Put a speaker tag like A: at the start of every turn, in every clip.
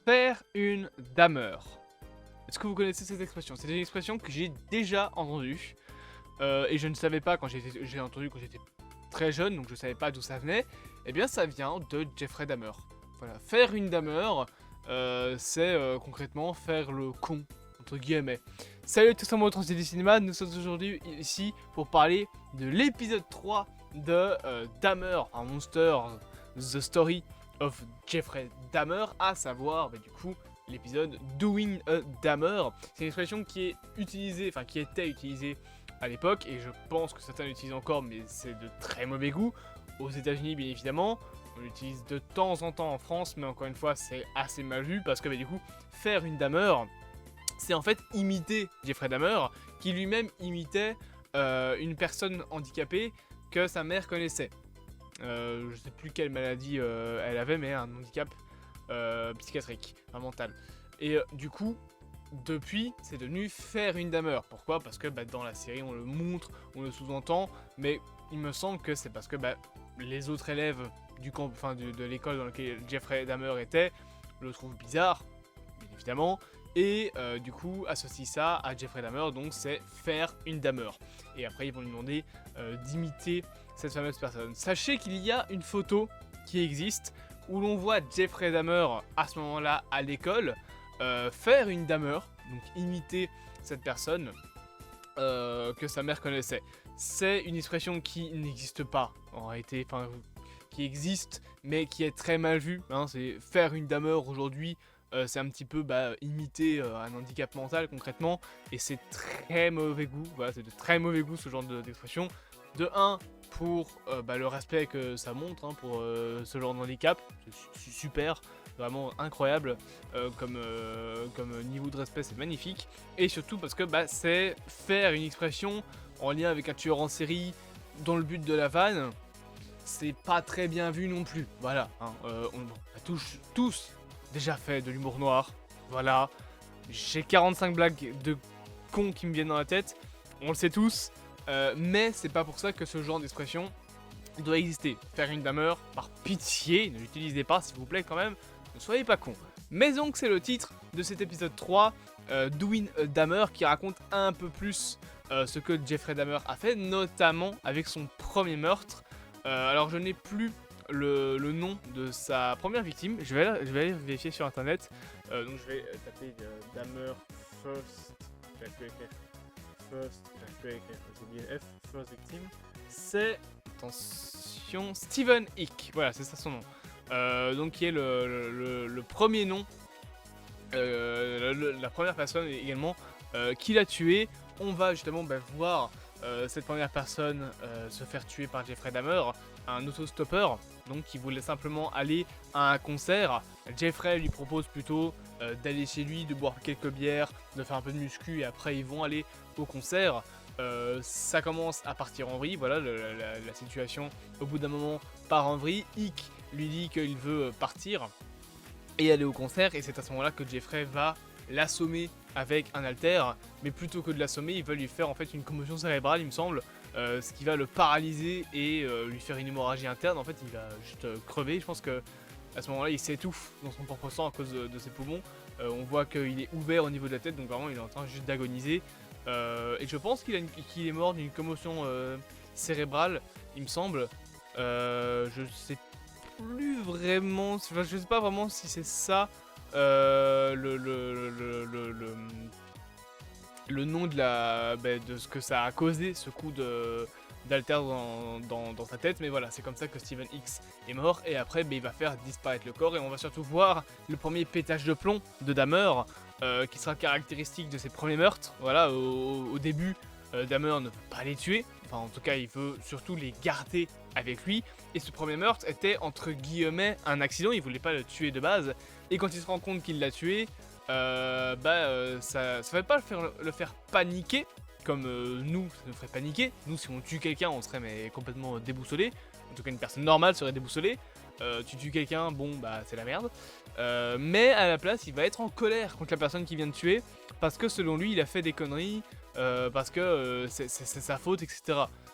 A: Faire une dameur. Est-ce que vous connaissez cette expression? C'est une expression que j'ai déjà entendue et je ne savais pas quand j'ai entendu quand j'étais très jeune, donc je savais pas d'où ça venait. Eh bien, ça vient de Jeffrey Dahmer. Voilà, faire une dameur, c'est concrètement faire le con, entre guillemets. Salut à tous, c'est moi, Transidi Cinéma. Nous sommes aujourd'hui ici pour parler de l'épisode 3 de Dahmer, un monster, The Story of Jeffrey Dahmer, à savoir du coup l'épisode Doing a Dahmer. C'est une expression qui est utilisée, enfin qui était utilisée à l'époque, et je pense que certains l'utilisent encore, mais c'est de très mauvais goût. Aux États-Unis, bien évidemment, on l'utilise de temps en temps en France, mais encore une fois, c'est assez mal vu parce que du coup, faire une Dahmer, c'est en fait imiter Jeffrey Dahmer, qui lui-même imitait une personne handicapée que sa mère connaissait. Je sais plus quelle maladie elle avait, mais un handicap psychiatrique, mental. Et du coup, depuis, c'est devenu faire une Dahmer. Pourquoi? Parce que dans la série, on le montre, on le sous-entend, mais il me semble que c'est parce que les autres élèves du camp, de l'école dans laquelle Jeffrey Dahmer était, le trouvent bizarre, bien évidemment, et du coup associent ça à Jeffrey Dahmer, donc c'est faire une Dahmer. Et après, ils vont lui demander d'imiter cette fameuse personne. Sachez qu'il y a une photo qui existe où l'on voit Jeffrey Dahmer à ce moment-là à l'école faire une Dahmer, donc imiter cette personne que sa mère connaissait. C'est une expression qui n'existe pas en réalité, qui existe mais qui est très mal vue. C'est faire une Dahmer aujourd'hui. C'est un petit peu imiter un handicap mental concrètement, et c'est très mauvais goût. Voilà, c'est de très mauvais goût ce genre d'expression. De 1, pour le respect que ça montre pour ce genre de handicap, c'est super, vraiment incroyable comme niveau de respect, c'est magnifique. Et surtout parce que c'est faire une expression en lien avec un tueur en série dans le but de la vanne. C'est pas très bien vu non plus, voilà. On a tous déjà fait de l'humour noir, voilà. J'ai 45 blagues de cons qui me viennent dans la tête, on le sait tous. Mais c'est pas pour ça que ce genre d'expression doit exister. Faire une Dahmer, par pitié, ne l'utilisez pas s'il vous plaît quand même, ne soyez pas cons. Mais donc c'est le titre de cet épisode 3, Doing a Dahmer, qui raconte un peu plus ce que Jeffrey Dahmer a fait, notamment avec son premier meurtre. Alors je n'ai plus le nom de sa première victime, je vais aller vérifier sur internet. Donc je vais taper Dahmer first, j'ai oublié F, first victim. C'est, attention, Steven Hick, voilà, c'est ça son nom. Donc qui est le premier nom, la première personne également qui l'a tué. On va justement voir cette première personne se faire tuer par Jeffrey Dahmer, un autostoppeur, donc qui voulait simplement aller à un concert. Jeffrey lui propose plutôt d'aller chez lui, de boire quelques bières, de faire un peu de muscu, et après ils vont aller au concert. Ça commence à partir en vrille, voilà, la situation au bout d'un moment part en vrille. Hick lui dit qu'il veut partir et aller au concert, et c'est à ce moment là que Jeffrey va l'assommer avec un halter, mais plutôt que de l'assommer, il va lui faire en fait une commotion cérébrale, il me semble, ce qui va le paralyser et lui faire une hémorragie interne. En fait, il va juste crever. Je pense que à ce moment-là, il s'étouffe dans son propre sang à cause de ses poumons. On voit qu'il est ouvert au niveau de la tête, donc vraiment il est en train juste d'agoniser. Et je pense qu'il est mort d'une commotion cérébrale, il me semble. Je sais plus vraiment, enfin, je sais pas vraiment si c'est ça le nom de ce que ça a causé, ce coup d'alter dans sa tête. Mais voilà, c'est comme ça que Steven X est mort, et après il va faire disparaître le corps, et on va surtout voir le premier pétage de plomb de Dahmer, qui sera caractéristique de ses premiers meurtres. Voilà, au début, Dahmer ne veut pas les tuer, enfin en tout cas il veut surtout les garder avec lui, et ce premier meurtre était entre guillemets un accident, il voulait pas le tuer de base, et quand il se rend compte qu'il l'a tué, ça ne va pas le faire paniquer comme nous, ça nous ferait paniquer. Nous, si on tue quelqu'un, on serait complètement déboussolé. En tout cas, une personne normale serait déboussolée. Tu tues quelqu'un, c'est la merde. Mais à la place, il va être en colère contre la personne qui vient de tuer, parce que selon lui, il a fait des conneries, parce que c'est sa faute, etc.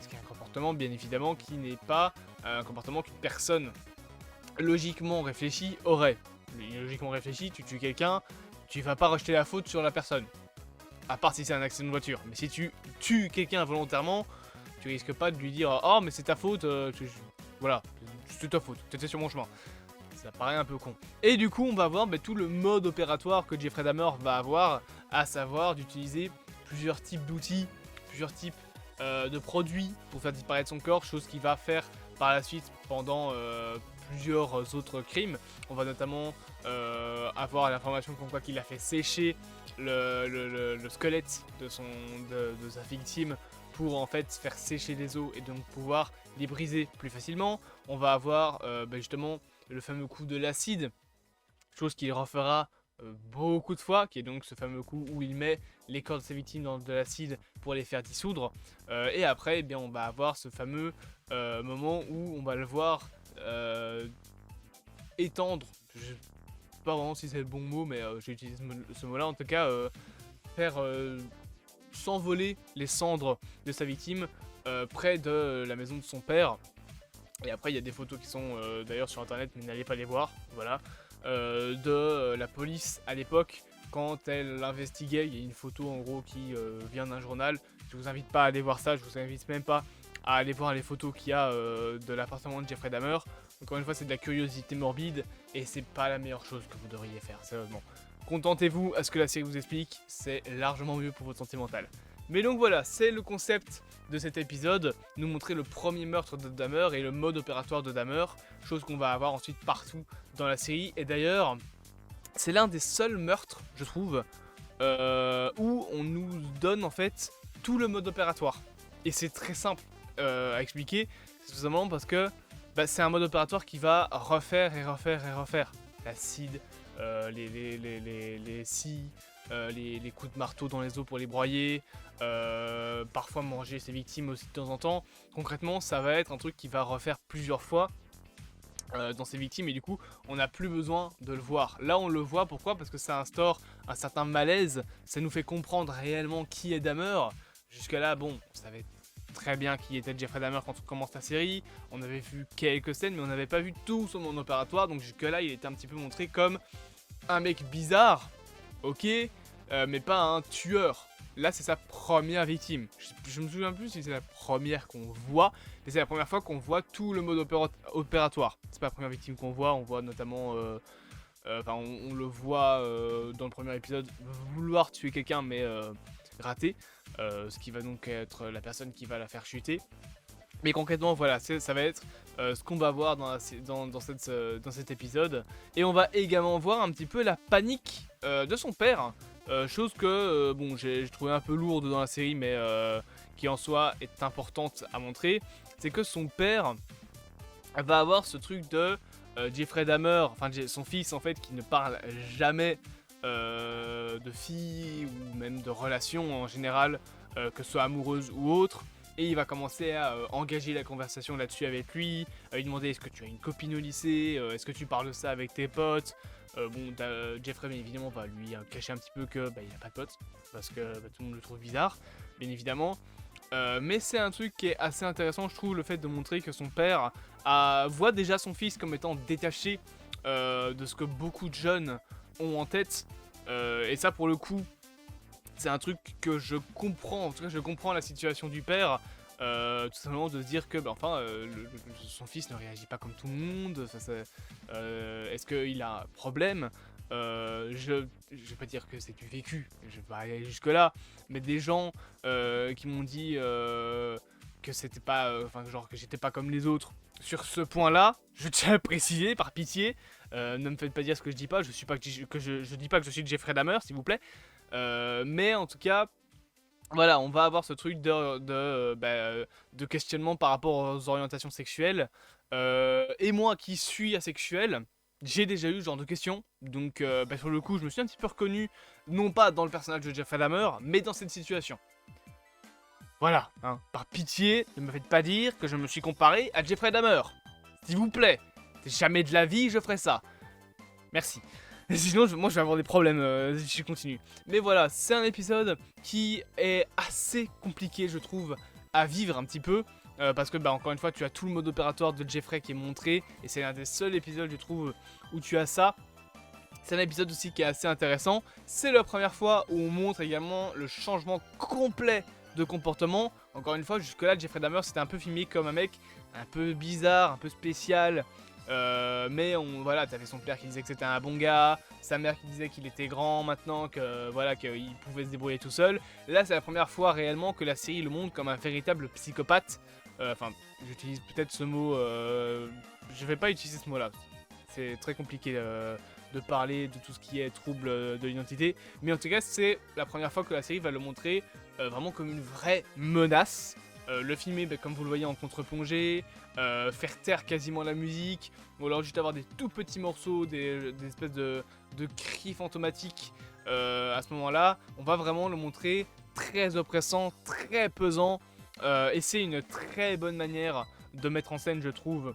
A: Ce qui est un comportement, bien évidemment, qui n'est pas un comportement qu'une personne logiquement réfléchie aurait. logiquement réfléchi, tu tues quelqu'un, tu vas pas rejeter la faute sur la personne. À part si c'est un accident de voiture. Mais si tu tues quelqu'un volontairement, tu risques pas de lui dire oh mais c'est ta faute, voilà, c'est ta faute, t'étais sur mon chemin. Ça paraît un peu con. Et du coup on va voir tout le mode opératoire que Jeffrey Dahmer va avoir, à savoir d'utiliser plusieurs types d'outils, plusieurs types de produits pour faire disparaître son corps, chose qu'il va faire par la suite pendant plusieurs autres crimes. On va notamment avoir l'information comme quoi qu'il a fait sécher le squelette de sa victime pour en fait faire sécher les os et donc pouvoir les briser plus facilement. On va avoir justement le fameux coup de l'acide, chose qu'il refera beaucoup de fois, qui est donc ce fameux coup où il met les corps de ses victimes dans de l'acide pour les faire dissoudre. Et après, on va avoir ce fameux moment où on va le voir étendre, je sais pas vraiment si c'est le bon mot, mais j'utilise ce mot-là, en tout cas, faire s'envoler les cendres de sa victime près de la maison de son père. Et après, il y a des photos qui sont d'ailleurs sur internet, mais n'allez pas les voir, voilà. De la police à l'époque, quand elle investiguait, il y a une photo en gros qui vient d'un journal. Je vous invite pas à aller voir ça, je vous invite même pas à aller voir les photos qu'il y a de l'appartement de Jeffrey Dahmer. Encore une fois, c'est de la curiosité morbide et c'est pas la meilleure chose que vous devriez faire, sérieusement. Contentez-vous à ce que la série vous explique, c'est largement mieux pour votre santé mentale. Mais donc voilà, c'est le concept de cet épisode, nous montrer le premier meurtre de Dahmer et le mode opératoire de Dahmer, chose qu'on va avoir ensuite partout dans la série. Et d'ailleurs, c'est l'un des seuls meurtres, je trouve, où on nous donne en fait tout le mode opératoire. Et c'est très simple à expliquer, c'est tout simplement parce que c'est un mode opératoire qui va refaire et refaire et refaire. L'acide, les scies, les coups de marteau dans les os pour les broyer, parfois manger ses victimes aussi de temps en temps. Concrètement, ça va être un truc qui va refaire plusieurs fois dans ses victimes et du coup, on n'a plus besoin de le voir. Là, on le voit, pourquoi ? Parce que ça instaure un certain malaise, ça nous fait comprendre réellement qui est Dahmer. Jusque là, on savait très bien qui était Jeffrey Dahmer quand on commence la série, on avait vu quelques scènes, mais on n'avait pas vu tout son monde opératoire, donc jusque là, il était un petit peu montré comme un mec bizarre, ok, mais pas un tueur. Là, c'est sa première victime. Je me souviens plus si c'est la première qu'on voit, mais c'est la première fois qu'on voit tout le mode opératoire. C'est pas la première victime qu'on voit, on voit notamment... on le voit dans le premier épisode vouloir tuer quelqu'un, mais rater. Ce qui va donc être la personne qui va la faire chuter. Mais concrètement, voilà, ça va être ce qu'on va voir dans cet épisode. Et on va également voir un petit peu la panique de son père. Chose que j'ai trouvé un peu lourde dans la série, mais qui en soi est importante à montrer. C'est que son père va avoir ce truc de Jeffrey Dahmer, enfin son fils en fait, qui ne parle jamais de filles ou même de relations en général, que ce soit amoureuse ou autre. Et il va commencer à engager la conversation là-dessus avec lui, lui demander est-ce que tu as une copine au lycée, est-ce que tu parles de ça avec tes potes. Jeffrey bien évidemment va lui cacher un petit peu que il n'a pas de potes, parce que tout le monde le trouve bizarre, bien évidemment. Mais c'est un truc qui est assez intéressant, je trouve, le fait de montrer que son père voit déjà son fils comme étant détaché de ce que beaucoup de jeunes ont en tête. Et ça, pour le coup, c'est un truc que je comprends. En tout cas, je comprends la situation du père. Tout simplement de se dire que son fils ne réagit pas comme tout le monde. Est-ce qu'il a un problème ? Je vais pas dire que c'est du vécu, je vais pas aller jusque là, mais des gens qui m'ont dit que c'était pas, que j'étais pas comme les autres. Sur ce point-là, je tiens à préciser, par pitié, ne me faites pas dire ce que je dis pas. Je dis pas que je suis Jeffrey Dahmer, s'il vous plaît. Mais en tout cas, voilà, on va avoir ce truc de questionnement par rapport aux orientations sexuelles. Et moi qui suis asexuel, j'ai déjà eu ce genre de questions. Donc sur le coup, je me suis un petit peu reconnu, non pas dans le personnage de Jeffrey Dahmer, mais dans cette situation. Voilà, par pitié, ne me faites pas dire que je me suis comparé à Jeffrey Dahmer. S'il vous plaît, jamais de la vie je ferai ça. Merci. Sinon, moi je vais avoir des problèmes si je continue. Mais voilà, c'est un épisode qui est assez compliqué, je trouve, à vivre un petit peu. Parce que, encore une fois, tu as tout le mode opératoire de Jeffrey qui est montré. Et c'est l'un des seuls épisodes, je trouve, où tu as ça. C'est un épisode aussi qui est assez intéressant. C'est la première fois où on montre également le changement complet de comportement. Encore une fois, jusque là, Jeffrey Dahmer c'était un peu filmé comme un mec un peu bizarre, un peu spécial. Mais voilà, t'avais son père qui disait que c'était un bon gars, sa mère qui disait qu'il était grand maintenant, que voilà, qu'il pouvait se débrouiller tout seul. Là, c'est la première fois réellement que la série le montre comme un véritable psychopathe. Enfin, j'utilise peut-être ce mot, je vais pas utiliser ce mot-là. C'est très compliqué de parler de tout ce qui est trouble de l'identité. Mais en tout cas, c'est la première fois que la série va le montrer vraiment comme une vraie menace. Le filmer, comme vous le voyez, en contre-plongée, faire taire quasiment la musique, ou alors juste avoir des tout petits morceaux, des espèces de cris fantomatiques à ce moment-là. On va vraiment le montrer très oppressant, très pesant, et c'est une très bonne manière de mettre en scène, je trouve,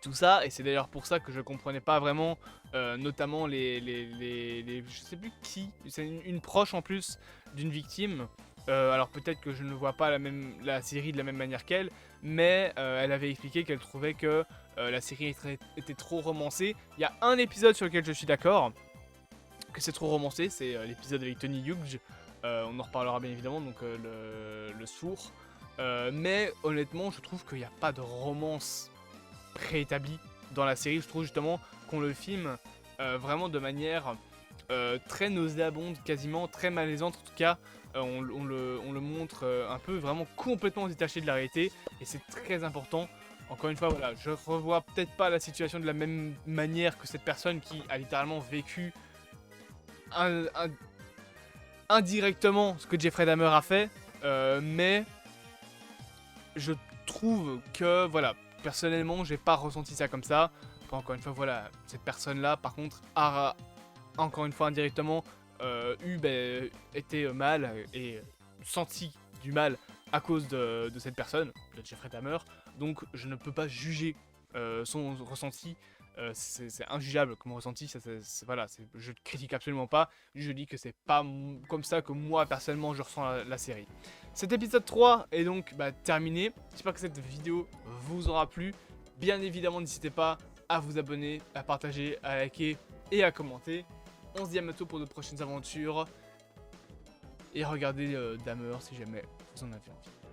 A: tout ça. Et c'est d'ailleurs pour ça que je comprenais pas vraiment, notamment je sais plus qui, c'est une proche en plus d'une victime. Alors peut-être que je ne vois pas la série de la même manière qu'elle, mais elle avait expliqué qu'elle trouvait que la série était trop romancée. Il y a un épisode sur lequel je suis d'accord, que c'est trop romancé, c'est l'épisode avec Tony Hughes. On en reparlera bien évidemment, donc le sourd. Mais honnêtement, je trouve qu'il n'y a pas de romance préétablie dans la série. Je trouve justement qu'on le filme vraiment de manière très nauséabonde, quasiment très malaisante. En tout cas, on le montre un peu vraiment complètement détaché de la réalité, et c'est très important. Encore une fois, voilà, je revois peut-être pas la situation de la même manière que cette personne qui a littéralement vécu indirectement ce que Jeffrey Dahmer a fait, mais je trouve que, voilà, personnellement, j'ai pas ressenti ça comme ça. Enfin, encore une fois, voilà, cette personne-là, par contre, a, encore une fois, indirectement, été mal et senti du mal à cause de cette personne, de Jeffrey Dahmer. Donc, je ne peux pas juger son ressenti. C'est injugeable comme ressenti, voilà, je ne critique absolument pas, je dis que c'est pas comme ça que moi personnellement je ressens la série. Cet épisode 3 est donc terminé, j'espère que cette vidéo vous aura plu. Bien évidemment, n'hésitez pas à vous abonner, à partager, à liker et à commenter. On se dit à bientôt pour de prochaines aventures, et regardez Dahmer si jamais vous en avez envie.